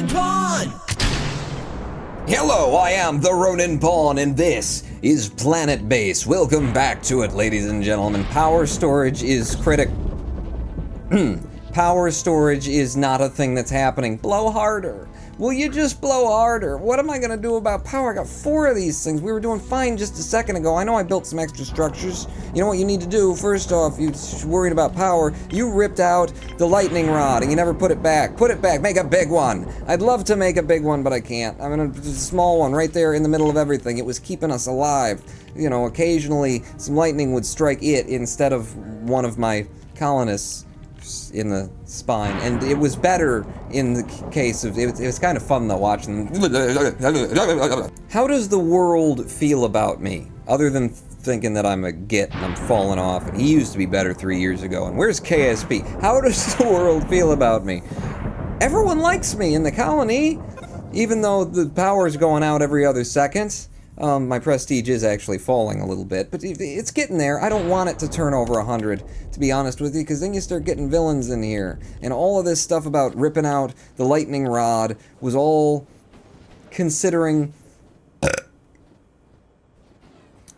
Roninpawn! Hello, I am the Roninpawn, and this is Planetbase. Welcome back to it, ladies and gentlemen. Power storage is Power storage is not a thing that's happening. Blow harder. Will you just blow harder? What am I gonna do about power? I got 4 of these things. We were doing fine just a second ago. I know I built some extra structures. You know what you need to do? First off, you're worried about power. You ripped out the lightning rod and you never put it back. Put it back, make a big one. I'd love to make a big one, but I can't. I'm gonna put a small one right there in the middle of everything. It was keeping us alive. You know, occasionally some lightning would strike it instead of one of my colonists in the spine, and it was better in the case of it was kind of fun though watching them. How does the world feel about me other than thinking that I'm a git and I'm falling off and he used to be better 3 years ago? And where's KSP? How does the world feel about me? Everyone likes me in the colony, even though the power's going out every other second. My prestige is actually falling a little bit, but it's getting there. I don't want it to turn over 100, to be honest with you, because then you start getting villains in here. And all of this stuff about ripping out the lightning rod was all considering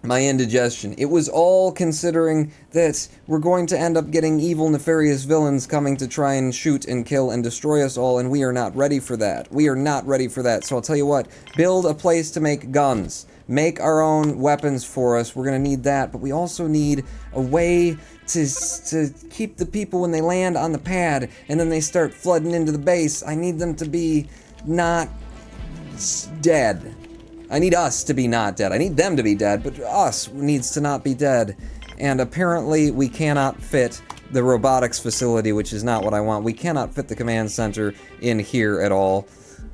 my indigestion. It was all considering that we're going to end up getting evil, nefarious villains coming to try and shoot and kill and destroy us all, and we are not ready for that. We are not ready for that. So I'll tell you what, build a place to make guns. Make our own weapons for us. We're gonna need that, but we also need a way to keep the people when they land on the pad and then they start flooding into the base. I need them to be not dead. I need us to be not dead. I need them to be dead, but us needs to not be dead. And apparently we cannot fit the robotics facility, which is not what I want. We cannot fit the command center in here at all.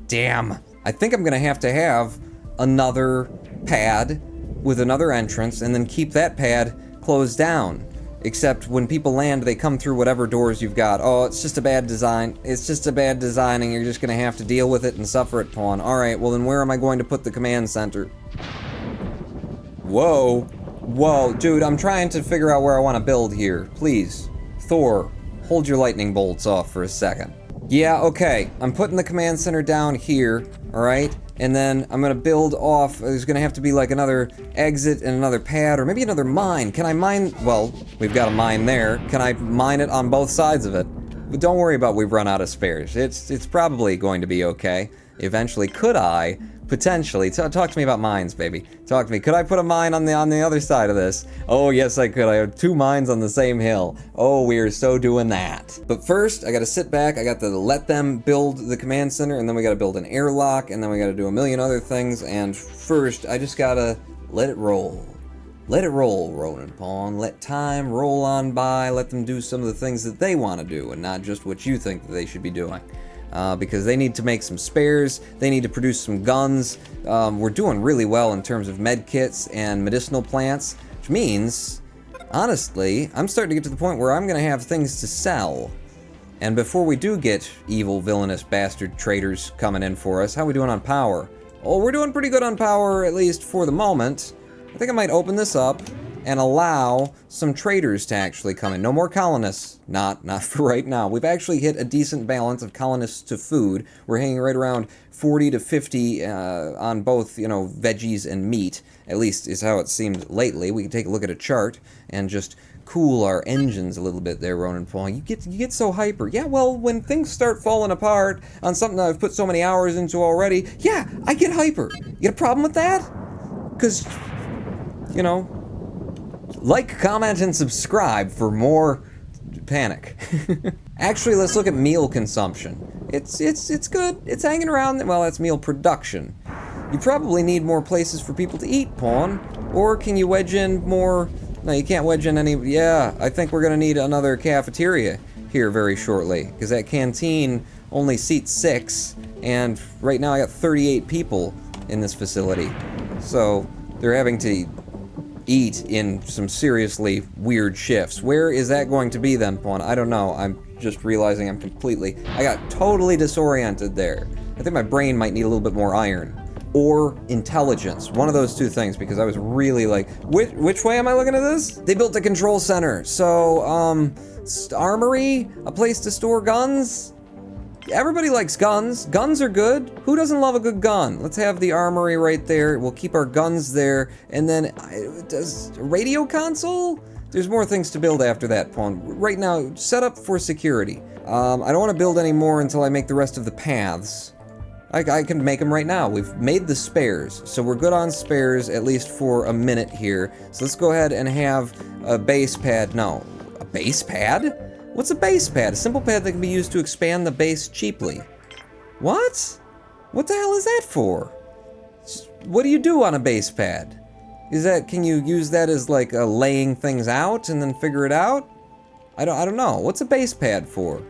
Damn. I think I'm gonna have another pad with another entrance and then keep that pad closed down. Except when people land, they come through whatever doors you've got. Oh, it's just a bad design. It's just a bad design and you're just gonna have to deal with it and suffer it, Pawn. Alright, well then where am I going to put the command center? Whoa. Whoa, dude, I'm trying to figure out where I want to build here. Please. Thor, hold your lightning bolts off for a second. Yeah, okay. I'm putting the command center down here, alright? And then I'm gonna build off, there's gonna have to be like another exit and another pad, or maybe another mine. Can I mine, well, we've got a mine there. Can I mine it on both sides of it? But don't worry about we've run out of spares. It's probably going to be okay. Eventually, could I, potentially, talk to me about mines, baby. Talk to me. Could I put a mine on the other side of this? Oh, yes, I could. I have 2 mines on the same hill. Oh, we are so doing that. But first, I gotta sit back. I got to let them build the command center, and then we gotta build an airlock, and then we gotta do a million other things. And first, I just gotta let it roll. Let it roll, Roninpawn. Let time roll on by. Let them do some of the things that they want to do, and not just what you think that they should be doing. Because they need to make some spares, they need to produce some guns. We're doing really well in terms of med kits and medicinal plants, which means, honestly, I'm starting to get to the point where I'm gonna have things to sell. And before we do get evil, villainous bastard traders coming in for us, how are we doing on power? Oh, we're doing pretty good on power, at least for the moment. I think I might open this up and allow some traders to actually come in. No more colonists. Not for right now. We've actually hit a decent balance of colonists to food. We're hanging right around 40 to 50 on both, you know, veggies and meat. At least is how it seemed lately. We can take a look at a chart and just cool our engines a little bit there, Roninpawn. You get so hyper. Yeah, well, when things start falling apart on something that I've put so many hours into already, yeah, I get hyper. You got a problem with that? Because, you know, like, comment, and subscribe for more panic. Actually, let's look at meal consumption. It's good. It's hanging around. Well, that's meal production. You probably need more places for people to eat, Pawn. Or can you wedge in more? No, you can't wedge in any. Yeah, I think we're gonna need another cafeteria here very shortly, because that canteen only seats 6, and right now I got 38 people in this facility. So they're having to eat in some seriously weird shifts. Where is that going to be then, Pawn? I don't know. I'm just realizing I got totally disoriented there. I think my brain might need a little bit more iron. Or intelligence. One of those 2 things, because I was really like, which way am I looking at this? They built a control center. So, armory? A place to store guns? everybody likes guns. Guns are good. Who doesn't love a good gun? Let's have the armory right there. We'll keep our guns there. And then, does a radio console? There's more things to build after that, Pawn. Right now, set up for security. I don't want to build any more until I make the rest of the paths. I can make them right now. We've made the spares, so we're good on spares, at least for a minute here. So let's go ahead and have a base pad. No, a base pad? What's a base pad? A simple pad that can be used to expand the base cheaply. What? What the hell is that for? What do you do on a base pad? Can you use that as like laying things out and then figure it out? I don't know. What's a base pad for?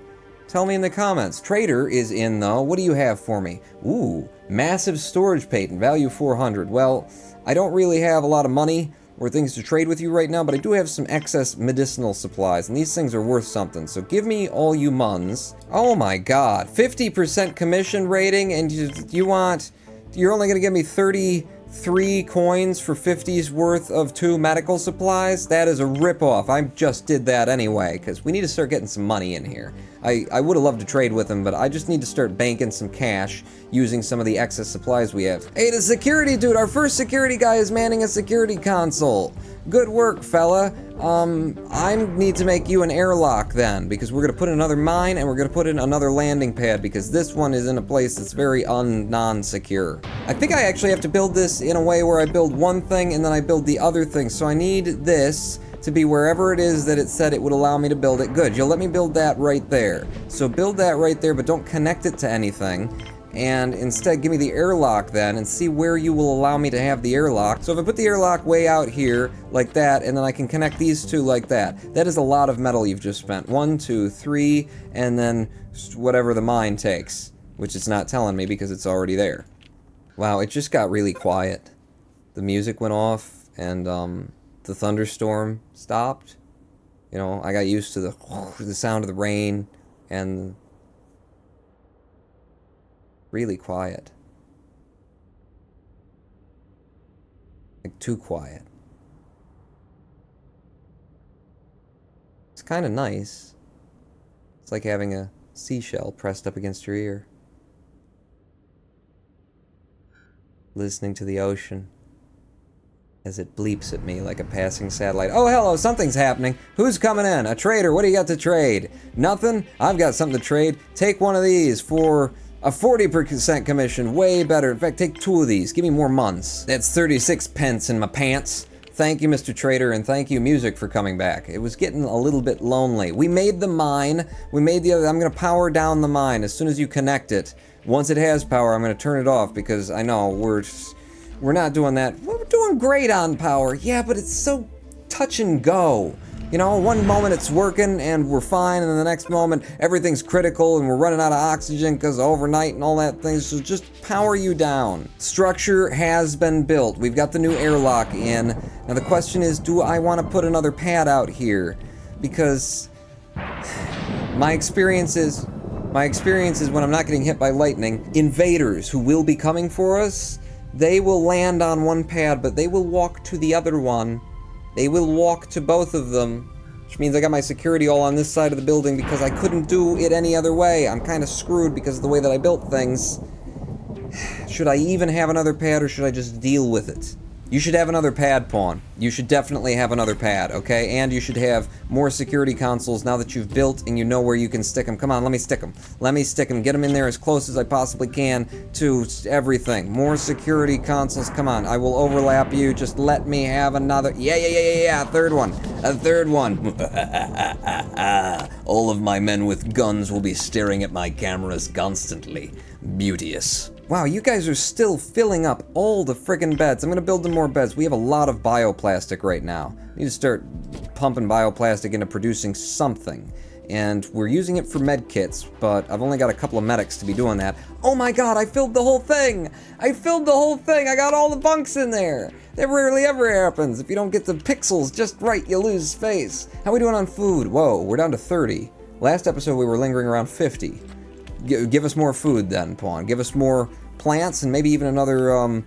Tell me in the comments. Trader is in though. What do you have for me? Ooh, massive storage patent, value 400. Well, I don't really have a lot of money or things to trade with you right now, but I do have some excess medicinal supplies, and these things are worth something. So give me all you muns. Oh my god, 50% commission rating, and you're only gonna give me 33 coins for 50's worth of 2 medical supplies? That is a ripoff. I just did that anyway, because we need to start getting some money in here. I would have loved to trade with him, but I just need to start banking some cash using some of the excess supplies we have. Hey, the security dude, our first security guy is manning a security console. Good work, fella. I need to make you an airlock then, because we're gonna put in another mine and we're gonna put in another landing pad, because this one is in a place that's very non-secure. I think I actually have to build this in a way where I build one thing and then I build the other thing. So I need this to be wherever it is that it said it would allow me to build it. Good, you'll let me build that right there. So build that right there, but don't connect it to anything. And instead give me the airlock then and see where you will allow me to have the airlock. So if I put the airlock way out here like that, and then I can connect these two like that, that is a lot of metal you've just spent. 1, 2, 3, and then whatever the mine takes, which it's not telling me because it's already there. Wow, it just got really quiet. The music went off and the thunderstorm stopped. You know, I got used to the sound of the rain and really quiet. Like too quiet. It's kind of nice. It's like having a seashell pressed up against your ear. Listening to the ocean as it bleeps at me like a passing satellite. Oh, hello, something's happening. Who's coming in? A trader. What do you got to trade? Nothing? I've got something to trade. Take one of these for a 40% commission. Way better. In fact, take 2 of these. Give me more months. That's 36 pence in my pants. Thank you, Mr. Trader, and thank you, Music, for coming back. It was getting a little bit lonely. We made the mine. We made the other. I'm going to power down the mine as soon as you connect it. Once it has power, I'm going to turn it off because I know we're not doing that. We're doing great on power. Yeah, but it's so touch and go. You know, one moment it's working and we're fine, and then the next moment everything's critical and we're running out of oxygen because overnight and all that thing. So just power you down. Structure has been built. We've got the new airlock in. Now the question is, do I want to put another pad out here? Because my experience is when I'm not getting hit by lightning, invaders who will be coming for us, they will land on one pad, but they will walk to the other one. They will walk to both of them, which means I got my security all on this side of the building because I couldn't do it any other way. I'm kind of screwed because of the way that I built things. Should I even have another pad, or should I just deal with it? You should have another pad, Pawn. You should definitely have another pad, okay? And you should have more security consoles now that you've built and you know where you can stick them. Come on, let me stick them. Let me stick them. Get them in there as close as I possibly can to everything. More security consoles. Come on, I will overlap you. Just let me have another. Yeah. A third one. A third one. All of my men with guns will be staring at my cameras constantly. Beauteous. Wow, you guys are still filling up all the friggin' beds. I'm gonna build them more beds. We have a lot of bioplastic right now. We need to start pumping bioplastic into producing something. And we're using it for med kits, but I've only got a couple of medics to be doing that. Oh my god, I filled the whole thing! I filled the whole thing! I got all the bunks in there! That rarely ever happens. If you don't get the pixels just right, you lose space. How are we doing on food? Whoa, we're down to 30. Last episode we were lingering around 50. Give us more food then, Pawn. Give us more plants and maybe even another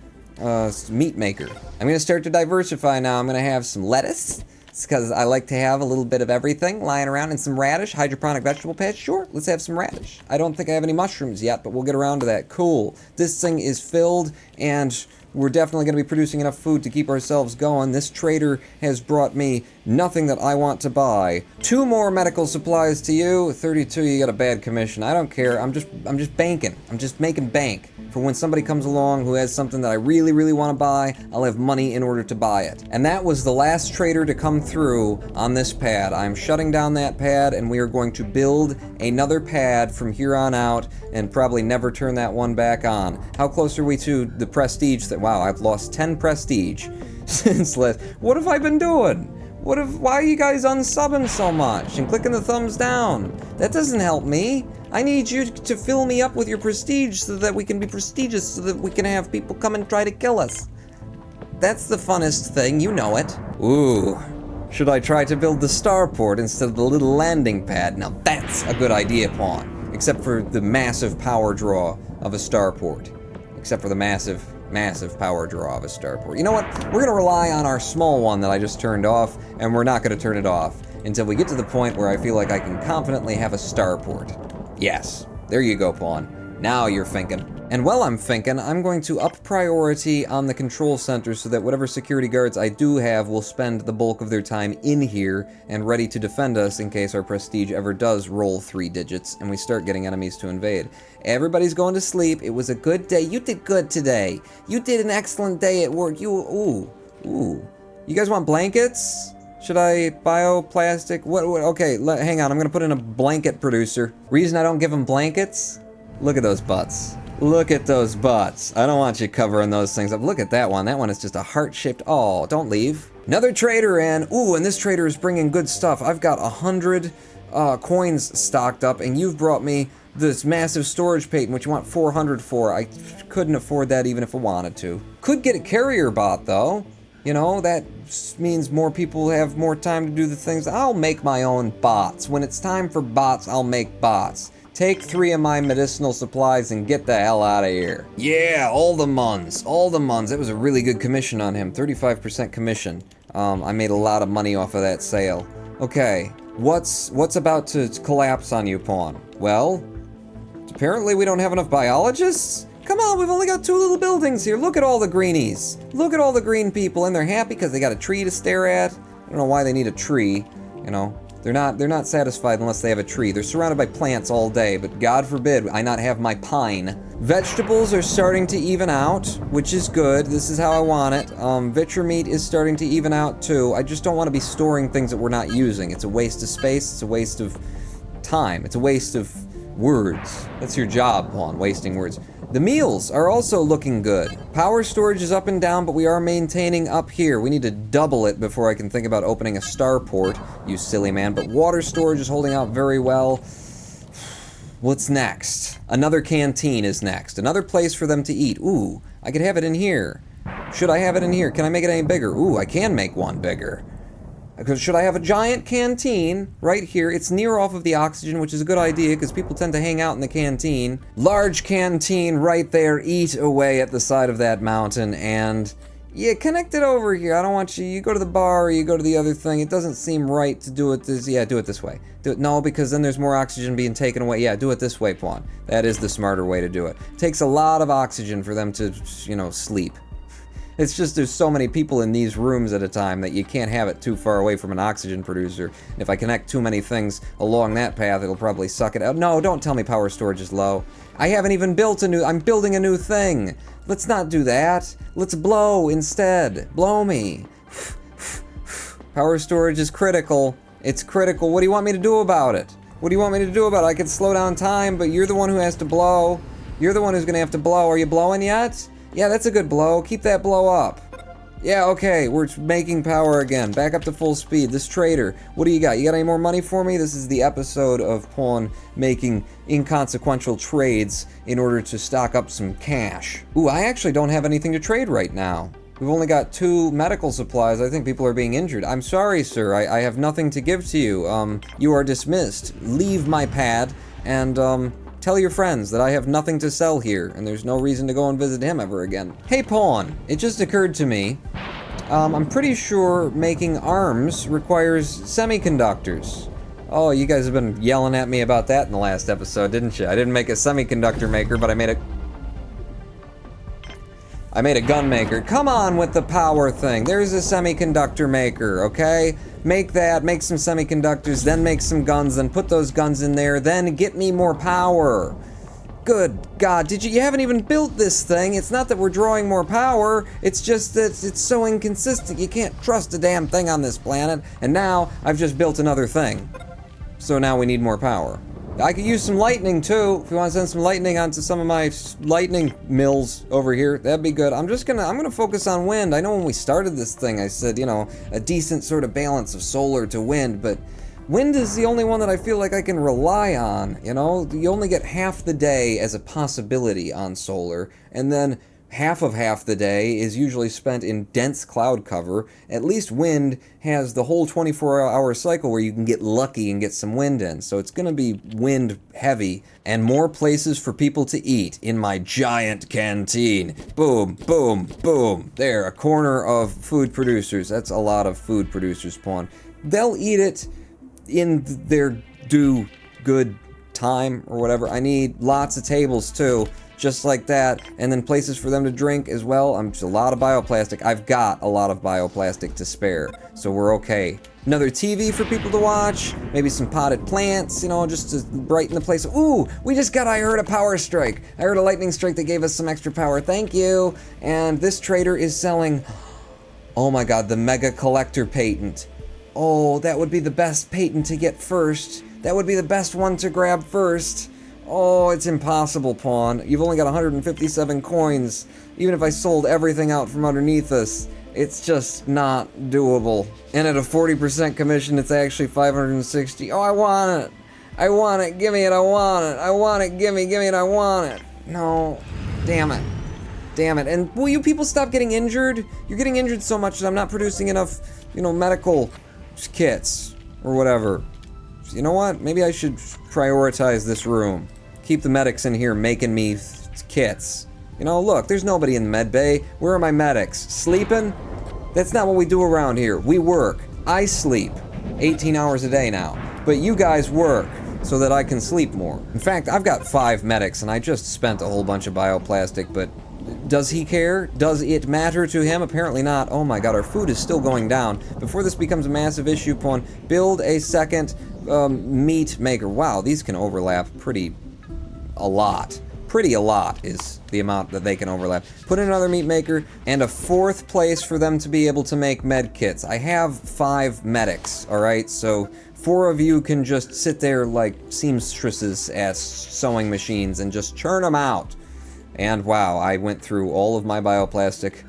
meat maker. I'm gonna start to diversify now. I'm gonna have some lettuce, It's because I like to have a little bit of everything lying around, and some radish, hydroponic vegetable patch. Sure, let's have some radish. I don't think I have any mushrooms yet, but we'll get around to that. Cool. This thing is filled, and we're definitely going to be producing enough food to keep ourselves going. This trader has brought me nothing that I want to buy. 2 more medical supplies to you. 32, you got a bad commission. I don't care. I'm just banking. I'm just making bank. For when somebody comes along who has something that I really, really want to buy, I'll have money in order to buy it. And that was the last trader to come through on this pad. I'm shutting down that pad, and we are going to build another pad from here on out, and probably never turn that one back on. How close are we to the prestige that, wow, I've lost 10 prestige since last. What have I been doing? Why are you guys unsubbing so much and clicking the thumbs down? That doesn't help me. I need you to fill me up with your prestige so that we can be prestigious, so that we can have people come and try to kill us. That's the funnest thing, you know it. Ooh, should I try to build the starport instead of the little landing pad? Now that's a good idea, Pawn. Except for the massive power draw of a starport. Except for the massive power draw of a starport. You know what? We're gonna rely on our small one that I just turned off, and we're not gonna turn it off until we get to the point where I feel like I can confidently have a starport. Yes, there you go, Pawn. Now you're thinking. And while I'm thinking, I'm going to up priority on the control center so that whatever security guards I do have will spend the bulk of their time in here and ready to defend us in case our prestige ever does roll 3 digits and we start getting enemies to invade. Everybody's going to sleep. It was a good day. You did good today. You did an excellent day at work. Ooh. You guys want blankets? Should I bioplastic? Okay, hang on. I'm gonna put in a blanket producer. Reason I don't give them blankets? Look at those butts. Look at those butts. I don't want you covering those things up. Look at that one. That one is just a heart-shaped. Oh, don't leave. Another trader in. Ooh, and this trader is bringing good stuff. I've got 100 coins stocked up, and you've brought me this massive storage patent, which you want 400 for. I couldn't afford that even if I wanted to. Could get a carrier bot, though. You know, that means more people have more time to do the things. I'll make my own bots. When it's time for bots, I'll make bots. Take 3 of my medicinal supplies and get the hell out of here. Yeah, all the muns. That was a really good commission on him. 35% commission. I made a lot of money off of that sale. Okay, what's about to collapse on you, Pawn? Well, apparently we don't have enough biologists? Come on, we've only got 2 little buildings here. Look at all the greenies. Look at all the green people, and they're happy because they got a tree to stare at. I don't know why they need a tree, you know. They're not satisfied unless they have a tree. They're surrounded by plants all day, but God forbid I not have my pine. Vegetables are starting to even out, which is good. This is how I want it. Vitcher meat is starting to even out too. I just don't want to be storing things that we're not using. It's a waste of space. It's a waste of time. It's a waste of words. That's your job, Pawn, wasting words. The meals are also looking good. Power storage is up and down, but we are maintaining up here. We need to double it before I can think about opening a starport, you silly man. But water storage is holding out very well. What's next? Another canteen is next. Another place for them to eat. Ooh, I could have it in here. Should I have it in here? Can I make it any bigger? Ooh, I can make one bigger. Should I have a giant canteen right here? It's near off of the oxygen, which is a good idea because people tend to hang out in the canteen. Large canteen right there. Eat away at the side of that mountain. And yeah, connect it over here. I don't want you go to the bar or you go to the other thing. It doesn't seem right to do it this. Yeah, do it this way. No, because then there's more oxygen being taken away. Yeah, do it this way, Pawn. That is the smarter way to do it. Takes a lot of oxygen for them to, you know, sleep. It's just there's so many people in these rooms at a time that you can't have it too far away from an oxygen producer. And if I connect too many things along that path, it'll probably suck it out. No, don't tell me power storage is low. I haven't even built I'm building a new thing. Let's not do that. Let's blow instead. Blow me. Power storage is critical. It's critical. What do you want me to do about it? What do you want me to do about it? I could slow down time, but you're the one who has to blow. You're the one who's gonna have to blow. Are you blowing yet? Yeah, that's a good blow. Keep that blow up. Yeah, okay, we're making power again. Back up to full speed. This trader, what do you got? You got any more money for me? This is the episode of Pawn making inconsequential trades in order to stock up some cash. Ooh, I actually don't have anything to trade right now. We've only got 2 medical supplies. I think people are being injured. I'm sorry, sir. I have nothing to give to you. You are dismissed. Leave my pad and, tell your friends that I have nothing to sell here, and there's no reason to go and visit him ever again. Hey, Pawn, it just occurred to me, I'm pretty sure making arms requires semiconductors. Oh, you guys have been yelling at me about that in the last episode, didn't you? I didn't make a semiconductor maker, but I made a gun maker. Come on with the power thing. There's a semiconductor maker, okay? Make that, make some semiconductors, then make some guns, then put those guns in there, then get me more power. Good God, you haven't even built this thing. It's not that we're drawing more power, it's just that it's so inconsistent. You can't trust a damn thing on this planet, and now I've just built another thing. So now we need more power. I could use some lightning too. If you want to send some lightning onto some of my lightning mills over here, that'd be good. I'm gonna focus on wind. I know when we started this thing, I said, you know, a decent sort of balance of solar to wind, but wind is the only one that I feel like I can rely on, you know? You only get half the day as a possibility on solar, and then half the day is usually spent in dense cloud cover. At least wind has the whole 24-hour cycle where you can get lucky and get some wind in. So it's going to be wind heavy and more places for people to eat in my giant canteen. Boom, boom, boom. There, a corner of food producers. That's a lot of food producers, Pawn. They'll eat it in their due good time or whatever. I need lots of tables too. Just like that, and then places for them to drink as well. Just a lot of bioplastic. I've got a lot of bioplastic to spare, so we're okay. Another TV for people to watch, maybe some potted plants, you know, just to brighten the place. Ooh, I heard a power strike. I heard a lightning strike that gave us some extra power. Thank you. And this trader is selling, oh my God, the mega collector patent. Oh, that would be the best patent to get first. That would be the best one to grab first. Oh, it's impossible, Pawn. You've only got 157 coins. Even if I sold everything out from underneath us, it's just not doable. And at a 40% commission, it's actually 560. Oh, I want it. I want it. Give me it. I want it. I want it. Give me it. I want it. No. Damn it. Damn it. And will you people stop getting injured? You're getting injured so much that I'm not producing enough, you know, medical kits or whatever. You know what? Maybe I should prioritize this room. Keep the medics in here making me kits. You know, look, there's nobody in the med bay. Where are my medics? Sleeping? That's not what we do around here. We work. I sleep 18 hours a day now. But you guys work so that I can sleep more. In fact, I've got 5 medics and I just spent a whole bunch of bioplastic, but does he care? Does it matter to him? Apparently not. Oh my God, our food is still going down. Before this becomes a massive issue, Pawn, build a second meat maker. Wow, these can overlap a lot. Pretty a lot is the amount that they can overlap. Put in another meat maker and a 4th place for them to be able to make med kits. I have 5 medics, alright? So 4 of you can just sit there like seamstresses at sewing machines and just churn them out. And wow, I went through all of my bioplastic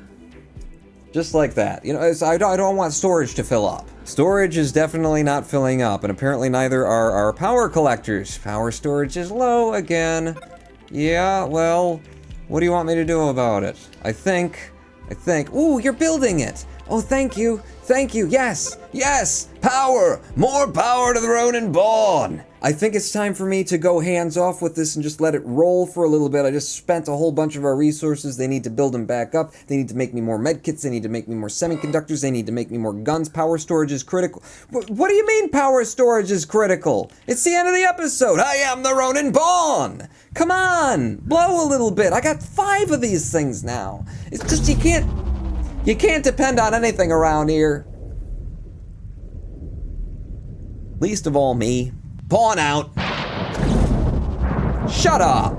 just like that. You know, I don't want storage to fill up. Storage is definitely not filling up, and apparently neither are our power collectors. Power storage is low again. Yeah, well, what do you want me to do about it? I think, ooh, you're building it. Oh, thank you, yes, power, more power to the Roninpawn. I think it's time for me to go hands off with this and just let it roll for a little bit. I just spent a whole bunch of our resources. They need to build them back up. They need to make me more medkits. They need to make me more semiconductors. They need to make me more guns. Power storage is critical. What do you mean power storage is critical? It's the end of the episode. I am the Roninpawn. Come on, blow a little bit. I got 5 of these things now. It's just you can't depend on anything around here. Least of all me. Pawn out. Shut up.